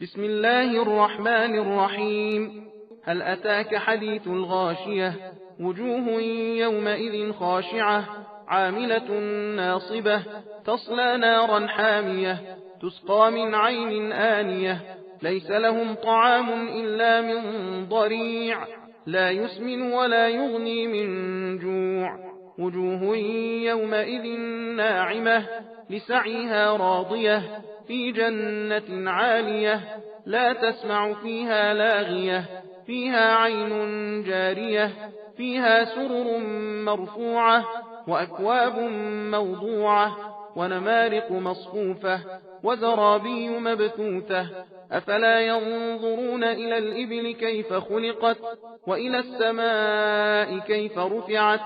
بسم الله الرحمن الرحيم. هل أتاك حديث الغاشية؟ وجوه يومئذ خاشعة عاملة ناصبة تصلى نارا حامية تسقى من عين آنية ليس لهم طعام إلا من ضريع لا يسمن ولا يغني من جوع. وجوه يومئذ ناعمة لسعيها راضية في جنة عالية لا تسمع فيها لاغية فيها عين جارية فيها سرر مرفوعة وأكواب موضوعة ونمارق مصفوفة وزرابي مبثوثة. أفلا ينظرون إلى الإبل كيف خلقت وإلى السماء كيف رفعت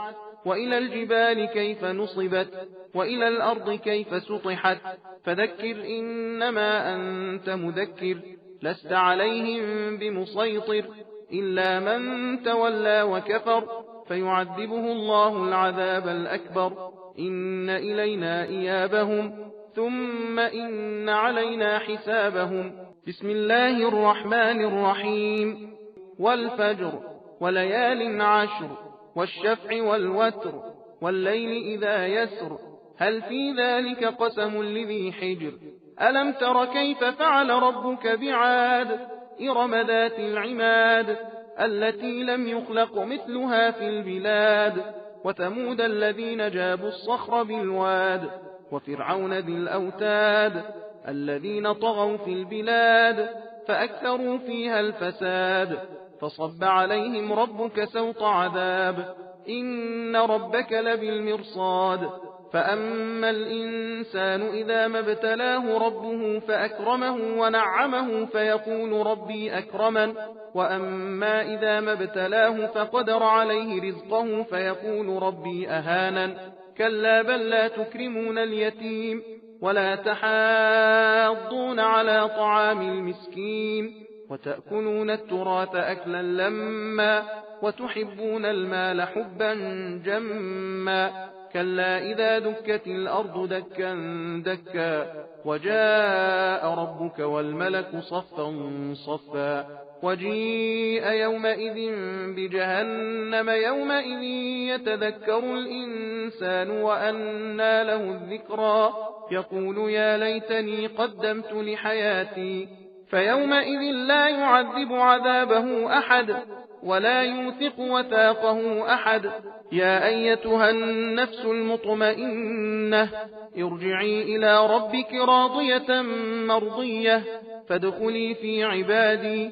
وإلى الجبال كيف نصبت وإلى الأرض كيف سطحت. فذكر إنما أنت مذكر لست عليهم بمسيطر إلا من تولى وكفر فيعذبه الله العذاب الأكبر. إن إلينا إيابهم ثم إن علينا حسابهم. بسم الله الرحمن الرحيم. والفجر وليال عشر والشفع والوتر والليل إذا يسر هل في ذلك قسم لذي حجر. ألم تر كيف فعل ربك بعاد إرم ذات العماد التي لم يخلق مثلها في البلاد. وثمود الذين جابوا الصخر بالواد وفرعون ذي الأوتاد الذين طغوا في البلاد فأكثروا فيها الفساد. فصب عليهم ربك سوط عذاب إن ربك لبالمرصاد. فأما الإنسان إذا ما ابتلاه ربه فأكرمه ونعمه فيقول ربي أكرمن وأما إذا ما ابتلاه فقدر عليه رزقه فيقول ربي أهانن. كلا بل لا تكرمون اليتيم ولا تحاضون على طعام المسكين وتأكلون التراث أكلا لما وتحبون المال حبا جما. كلا إذا دكت الأرض دكا دكا وجاء ربك والملك صفا صفا وجيء يومئذ بجهنم يومئذ يتذكر الإنسان وأنى له الذكرى يقول يا ليتني قدمت لحياتي. فيومئذ لا يعذب عذابه أحد ولا يوثق وثاقه أحد. يا أيتها النفس المطمئنة ارجعي إلى ربك راضية مرضية فادخلي في عبادي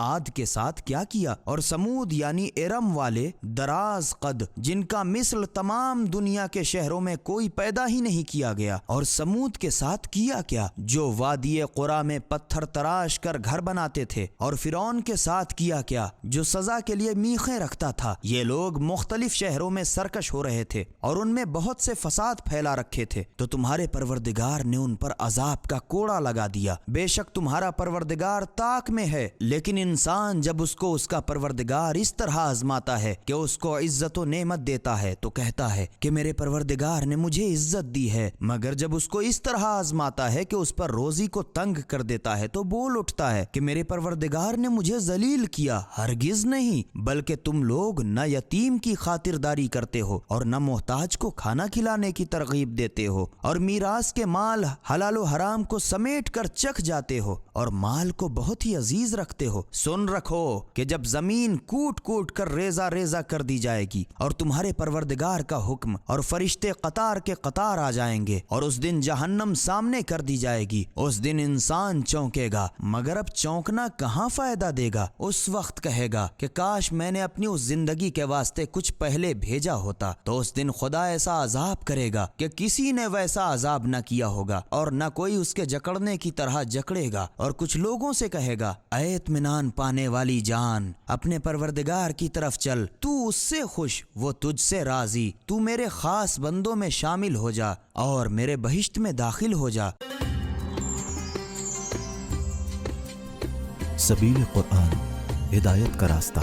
عاد کے ساتھ کیا کیا، اور سمود یعنی ارم والے دراز قد جن کا مثل تمام دنیا کے شہروں میں کوئی پیدا ہی نہیں کیا گیا، اور سمود کے ساتھ کیا کیا جو وادی قرا میں پتھر تراش کر گھر بناتے تھے، اور فرعون کے ساتھ کیا کیا جو سزا کے لیے میخیں رکھتا تھا۔ یہ لوگ مختلف شہروں میں سرکش ہو رہے تھے اور ان میں بہت سے فساد پھیلا رکھے تھے، تو تمہارے پروردگار نے ان پر عذاب کا کوڑا لگا دیا۔ بے شک تمہارا پروردگار طاق میں ہے، لیکن انسان جب اس کو اس کا پروردگار اس طرح آزماتا ہے کہ اس کو عزت و نعمت دیتا ہے تو کہتا ہے کہ میرے پروردگار نے مجھے عزت دی ہے، مگر جب اس کو اس طرح آزماتا ہے کہ اس پر روزی کو تنگ کر دیتا ہے تو بول اٹھتا ہے کہ میرے پروردگار نے مجھے ذلیل کیا۔ ہرگز نہیں، بلکہ تم لوگ نہ یتیم کی خاطرداری کرتے ہو اور نہ محتاج کو کھانا کھلانے کی ترغیب دیتے ہو، اور میراث کے مال حلال و حرام کو سمیٹ کر چکھ جاتے ہو اور مال کو بہت ہی عزیز رکھتے ہو۔ سن رکھو کہ جب زمین کوٹ کوٹ کر ریزہ ریزہ کر دی جائے گی اور تمہارے پروردگار کا حکم اور فرشتے قطار کے قطار آ جائیں گے اور اس دن جہنم سامنے کر دی جائے گی، اس دن انسان چونکے گا، مگر اب چونکنا کہاں فائدہ دے گا۔ اس وقت کہے گا کہ کاش میں نے اپنی اس زندگی کے واسطے کچھ پہلے بھیجا ہوتا، تو اس دن خدا ایسا عذاب کرے گا کہ کسی نے ویسا عذاب نہ کیا ہوگا اور نہ کوئی اس کے جکڑنے کی طرح جکڑے گا، اور کچھ لوگوں سے کہے گا اے اطمینان پانے والی جان، اپنے پروردگار کی طرف چل، تو اس سے خوش، وہ تجھ سے راضی، تو میرے خاص بندوں میں شامل ہو جا اور میرے بہشت میں داخل ہو جا۔ سبیل قرآن، ہدایت کا راستہ۔